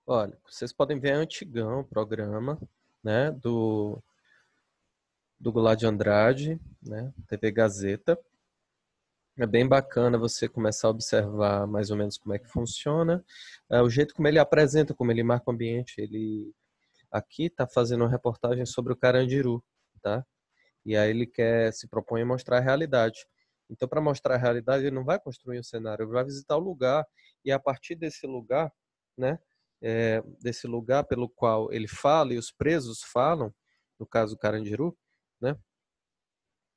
Olha, vocês podem ver antigão o programa, né, do Goulart de Andrade, né, TV Gazeta. É bem bacana você começar a observar mais ou menos como é que funciona, o jeito como ele apresenta, como ele marca o ambiente. Ele aqui está fazendo uma reportagem sobre o Carandiru, tá? E aí ele se propõe a mostrar a realidade. Então, para mostrar a realidade, ele não vai construir um cenário, ele vai visitar o lugar e a partir desse lugar, né, desse lugar pelo qual ele fala e os presos falam, no caso do Carandiru, né,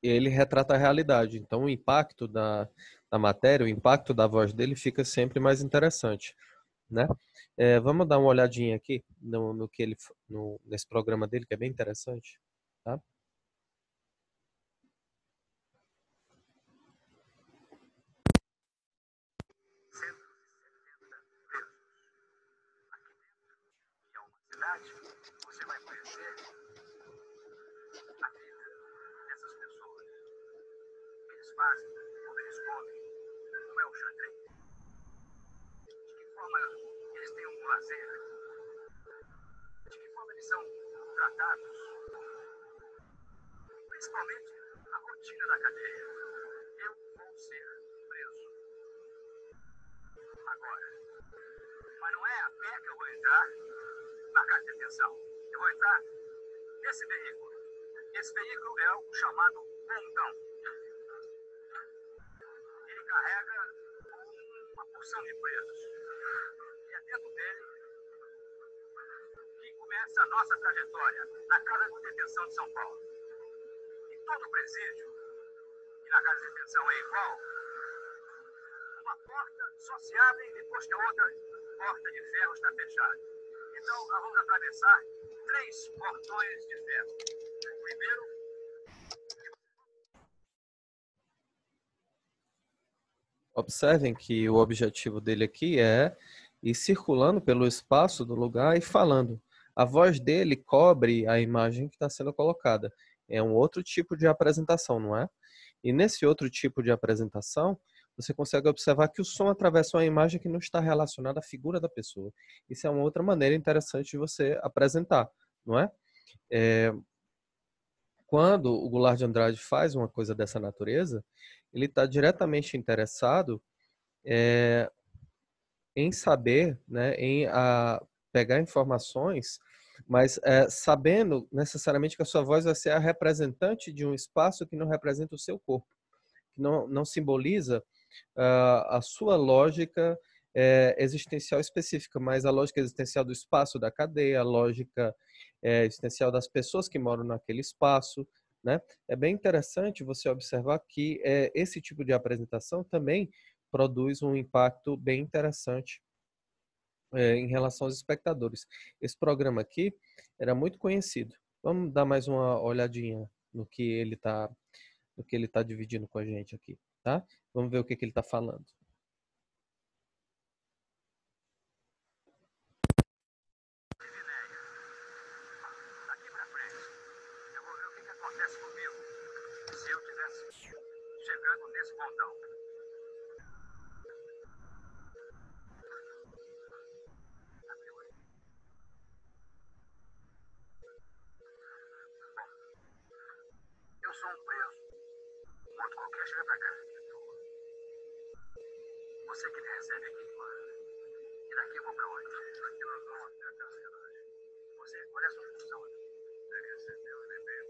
ele retrata a realidade. Então, o impacto da matéria, o impacto da voz dele fica sempre mais interessante, né? Vamos dar uma olhadinha aqui no que ele nesse programa dele, que é bem interessante, tá? Cidade, você vai conhecer a vida dessas pessoas. O que eles fazem, como eles comem, como é o xadrez, de que forma eles têm um lazer, de que forma eles são tratados, principalmente a rotina da cadeia. Eu vou ser preso agora. Mas não é a pé que eu vou entrar na casa de detenção. Eu vou entrar nesse veículo. Esse veículo é o chamado pontão. Ele carrega uma porção de presos. E é dentro dele que começa a nossa trajetória na Casa de Detenção de São Paulo. Em todo o presídio, e na Casa de Detenção é igual, uma porta só se abre depois que a outra porta de ferro está fechada. Então, nós vamos atravessar 3 portões de ferro. O primeiro. Observem que o objetivo dele aqui é ir circulando pelo espaço do lugar e falando. A voz dele cobre a imagem que está sendo colocada. É um outro tipo de apresentação, não é? E nesse outro tipo de apresentação, você consegue observar que o som atravessa uma imagem que não está relacionada à figura da pessoa. Isso é uma outra maneira interessante de você apresentar, não é? Quando o Goulart de Andrade faz uma coisa dessa natureza, ele está diretamente interessado em saber, né, pegar informações, mas sabendo necessariamente que a sua voz vai ser a representante de um espaço que não representa o seu corpo, que não simboliza a sua lógica existencial específica, mas a lógica existencial do espaço da cadeia, a lógica existencial das pessoas que moram naquele espaço, né? É bem interessante você observar que esse tipo de apresentação também produz um impacto bem interessante em relação aos espectadores. Esse programa aqui era muito conhecido. Vamos dar mais uma olhadinha no que ele tá dividindo com a gente aqui, tá? Vamos ver o que ele está falando. Daqui pra frente, eu vou ver o que acontece comigo se eu tivesse chegando nesse pontão. Eu sou um preso, um outro qualquer, chega pra cá. Você que me recebe aqui, mano. E daqui eu vou pra onde? Daqui nós vamos até a carceragem. Você, qual é a sua função? É receber o e-mail,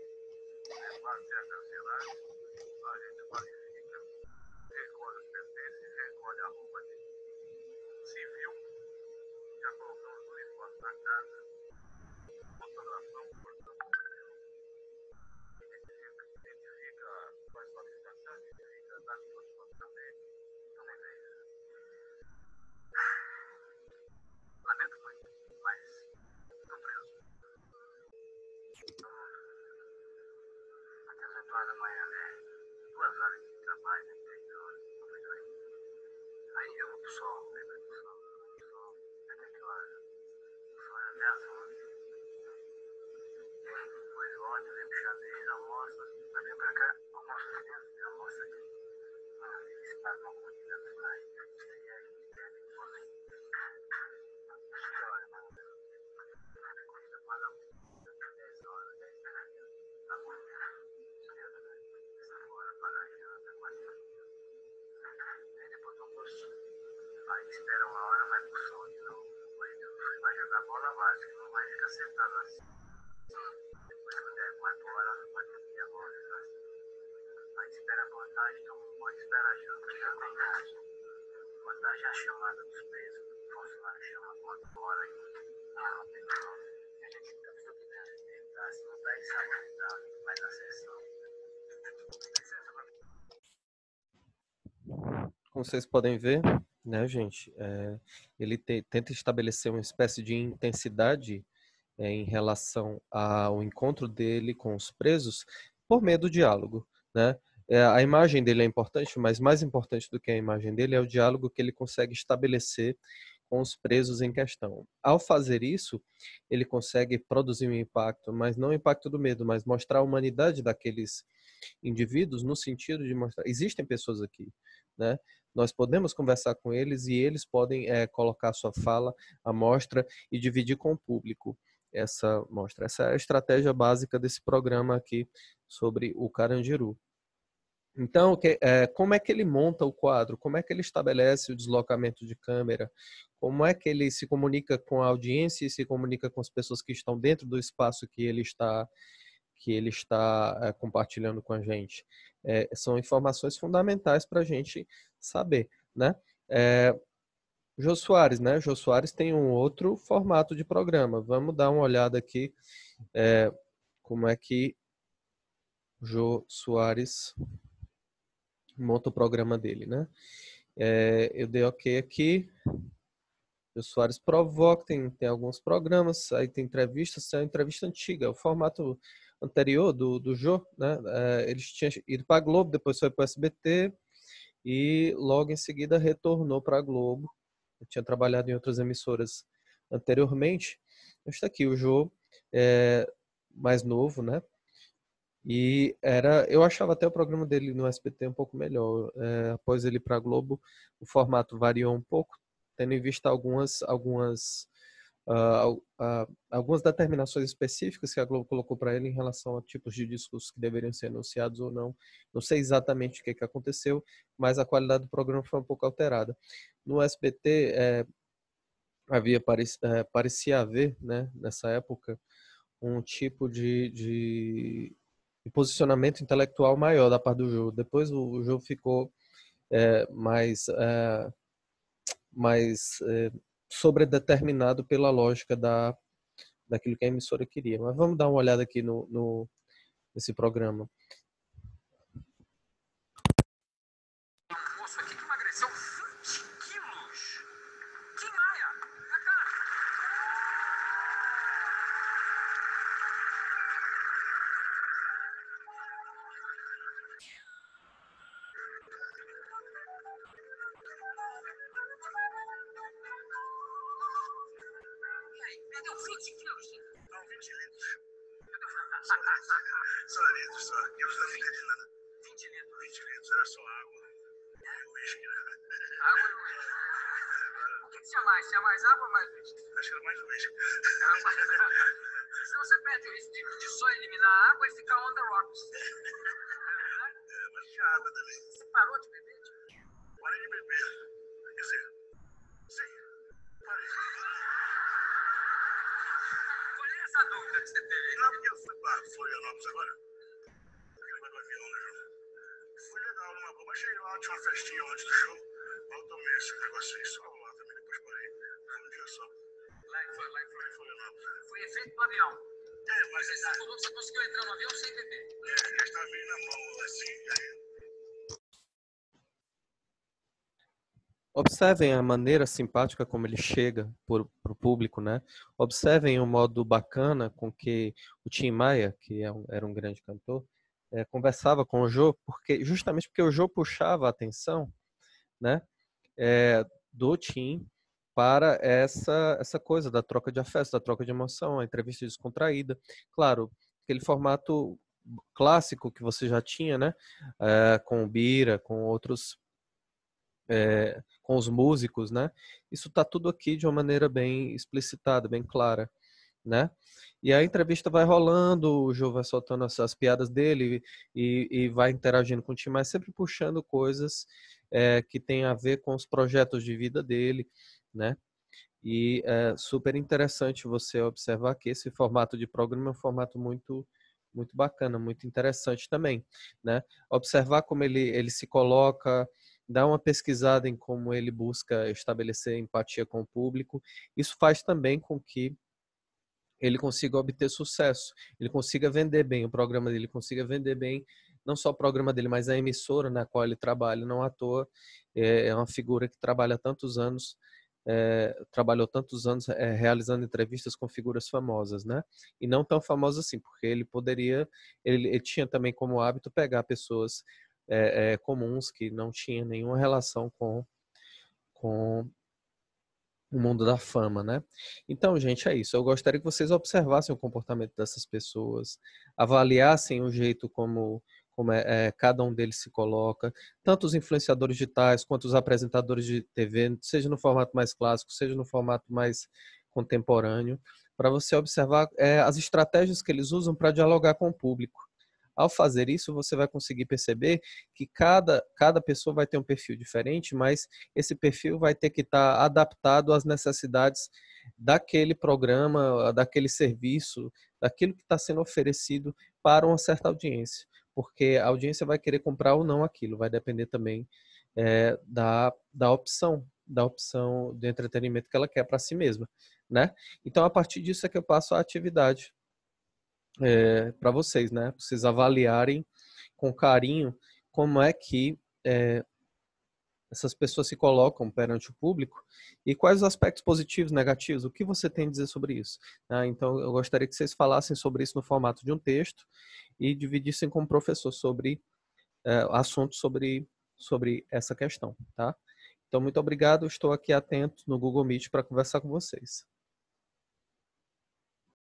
levar até a carceragem, a gente qualifica, recolhe os pertences, recolhe a roupa de civil, já colocamos o uniforme na casa, fotografamos, identifica a qualificação, identifica as suas fotos também. Também é isso. Lamento muito, mas estou preso. Até as 8 horas da manhã, né? 2 horas de trabalho, né? 3 horas, talvez aí. Aí eu vou pro sol, aí vai pro sol, até que horas? O sol é até as 11. E aí depois volta, vem pro xadrez, almoça, vai vir pra cá, almoça aqui dentro, almoça aqui. Ah, esse paga uma comida, vai. E aí, bebe, come. Que hora, mano? pagar janta, coisa. Aí depois do almoço, aí espera uma hora, vai pro som de novo. Depois vai jogar bola básica, não vai ficar sentado assim. Depois quando é 4 horas, vai dormir agora. Aí espera a vantagem, toma um banho, espera a janta, já tem gás. Vantagem é a chamada dos presos. O funcionário chama 4 horas e tem que a gente fica tentar, se não tá em sala, vai na sessão. Como vocês podem ver, né, gente, ele tenta estabelecer uma espécie de intensidade em relação ao encontro dele com os presos por meio do diálogo, né? A imagem dele é importante, mas mais importante do que a imagem dele é o diálogo que ele consegue estabelecer com os presos em questão. Ao fazer isso, ele consegue produzir um impacto, mas não o impacto do medo, mas mostrar a humanidade daqueles indivíduos no sentido de mostrar, existem pessoas aqui, né? Nós podemos conversar com eles e eles podem colocar sua fala à mostra e dividir com o público essa mostra. Essa é a estratégia básica desse programa aqui sobre o Carandiru. Então, como é que ele monta o quadro? Como é que ele estabelece o deslocamento de câmera? Como é que ele se comunica com a audiência e se comunica com as pessoas que estão dentro do espaço que ele está compartilhando com a gente? São informações fundamentais para a gente saber, né? Jô Soares, né? Jô Soares tem um outro formato de programa. Vamos dar uma olhada aqui como é que Jô Soares monta o programa dele, né? Eu dei ok aqui. Jô Soares provoca, tem alguns programas, aí tem entrevistas, é uma entrevista antiga, o formato anterior do Jô, né? Eles tinham ido para a Globo, depois foi para o SBT e logo em seguida retornou para a Globo. Eu tinha trabalhado em outras emissoras anteriormente. Está aqui o Jô, mais novo, né? E eu achava até o programa dele no SBT um pouco melhor. Após ele para a Globo, o formato variou um pouco, tendo em vista algumas determinações específicas que a Globo colocou para ele em relação a tipos de discos que deveriam ser anunciados ou não. Não sei exatamente o que aconteceu, mas a qualidade do programa foi um pouco alterada. No SBT, parecia haver, né, nessa época, um tipo de posicionamento intelectual maior da parte do jogo. Depois o jogo ficou mais sobredeterminado pela lógica daquilo que a emissora queria. Mas vamos dar uma olhada aqui nesse programa. Um moço aqui que emagreceu 20 quilos. Tim Maia, pra cá. E aí, perdeu 20 quilos? Não, 20 litros. Só litros, só. Quilos não fica de nada. 20 litros. 20 litros, era só água. E uísque, né? Água e uísque. O que tinha mais? Tinha mais água ou mais uísque? Acho que era mais uísque. Senão você perde o risco de só eliminar a água e ficar on the rocks. Mas tinha água também. Você parou de beber? Parei de beber. Quer dizer, sim, parei. Qual é essa dúvida que você teve? Não, porque eu fui para Florianópolis agora. Aquele negócio do avião, né, João? Foi legal, numa boa. Mas cheguei lá, tinha uma festinha antes do show. Eu tomei esse negócio aí só lá também, depois parei. Foi um dia só. Lá em Florianópolis. Foi efeito do avião. Mas você conseguiu entrar no avião sem beber. Já estava meio na mão, assim, aí. Observem a maneira simpática como ele chega para o público, né? Observem o modo bacana com que o Tim Maia, que era um grande cantor, conversava com o Jô, justamente porque o Jô puxava a atenção, né, do Tim para essa coisa da troca de afetos, da troca de emoção, a entrevista descontraída. Claro, aquele formato clássico que você já tinha, né, com o Bira, com outros com os músicos, né? Isso está tudo aqui de uma maneira bem explicitada, bem clara. né? E a entrevista vai rolando, o Jô vai soltando essas piadas dele e vai interagindo com o time, mas sempre puxando coisas que tem a ver com os projetos de vida dele, né? E é super interessante você observar que esse formato de programa é um formato muito bacana, muito interessante também, né? Observar como ele se coloca, dar uma pesquisada em como ele busca estabelecer empatia com o público. Isso faz também com que ele consiga obter sucesso, ele consiga vender bem o programa dele, consiga vender bem não só o programa dele, mas a emissora na qual ele trabalha. Não à toa é uma figura que trabalha tantos anos, trabalhou tantos anos realizando entrevistas com figuras famosas, né? E não tão famosas assim, porque ele tinha também como hábito pegar pessoas comuns que não tinham nenhuma relação com o mundo da fama, né? Então, gente, é isso. Eu gostaria que vocês observassem o comportamento dessas pessoas, avaliassem o jeito como cada um deles se coloca, tanto os influenciadores digitais quanto os apresentadores de TV, seja no formato mais clássico, seja no formato mais contemporâneo, para você observar as estratégias que eles usam para dialogar com o público. Ao fazer isso, você vai conseguir perceber que cada pessoa vai ter um perfil diferente, mas esse perfil vai ter que estar adaptado às necessidades daquele programa, daquele serviço, daquilo que está sendo oferecido para uma certa audiência, porque a audiência vai querer comprar ou não aquilo, vai depender também da opção de entretenimento que ela quer para si mesma, né? Então, a partir disso é que eu passo a atividade para vocês, né? Vocês avaliarem com carinho como é que essas pessoas se colocam perante o público e quais os aspectos positivos, negativos, o que você tem a dizer sobre isso. Né? Então, eu gostaria que vocês falassem sobre isso no formato de um texto e dividissem com o professor sobre assuntos sobre essa questão. Tá? Então, muito obrigado. Estou aqui atento no Google Meet para conversar com vocês.